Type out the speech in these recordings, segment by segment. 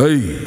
Aí.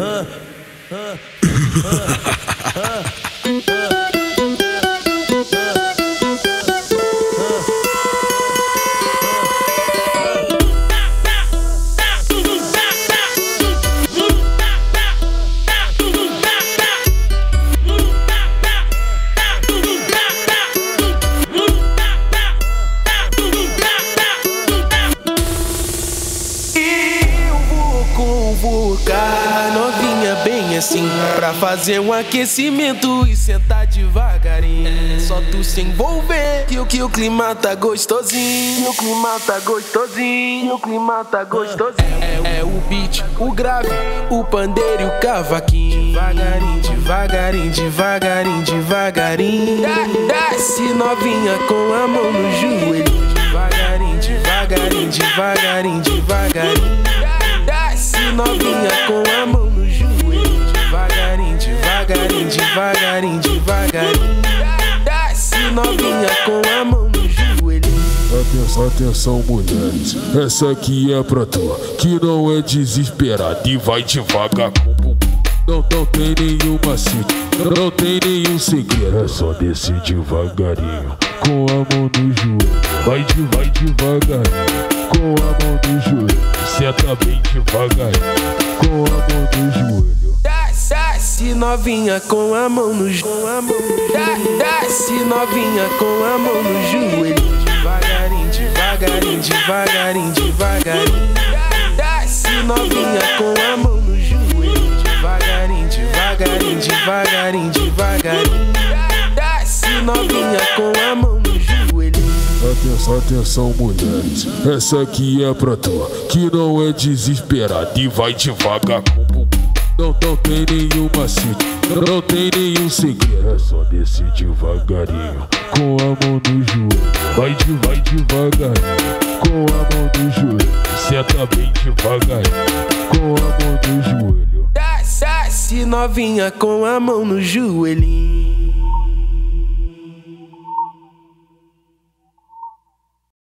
Convocar novinha bem assim, pra fazer um aquecimento e sentar devagarinho. Só tu se envolver que o clima tá gostosinho. O clima tá gostosinho. O clima tá gostosinho. É o beat, o grave, o pandeiro e o cavaquinho. Devagarinho, devagarinho, devagarinho, devagarinho. Desce novinha com a mão no joelho. Devagarinho, devagarinho, devagarinho, devagarinho. Desce novinha com a mão no joelho. Devagarinho, devagarinho, devagarinho, devagarinho. Desce novinha com a mão no joelho. Atenção mulheres, essa aqui é pra tu, que não é desesperada e vai devagar com o bumbum. Não tem nenhum macete, não tem nenhum segredo, é só descer devagarinho com a mão no joelho. Vai devagarinho com a mão no joelho. Senta bem devagarinho com a mão no joelho. Desce novinha com a mão no joelho. Desce novinha com a mão no joelho. Devagarinho, devagarinho, devagarinho, devagarinho. Desce novinha com a mão no joelho. Devagarinho, devagarinho, devagarinho, devagarinho. Desce novinha com a mão no joelho. Atenção mulheres, essa aqui é pra tu, que não é desesperada e vai devagar com o bumbum. Não tem nenhum macete, não tem nenhum segredo, é só descer devagarinho com a mão no joelho. Vai devagarinho com a mão no joelho. Senta bem devagarinho com a mão no joelho. Desce novinha com a mão no joelhinho.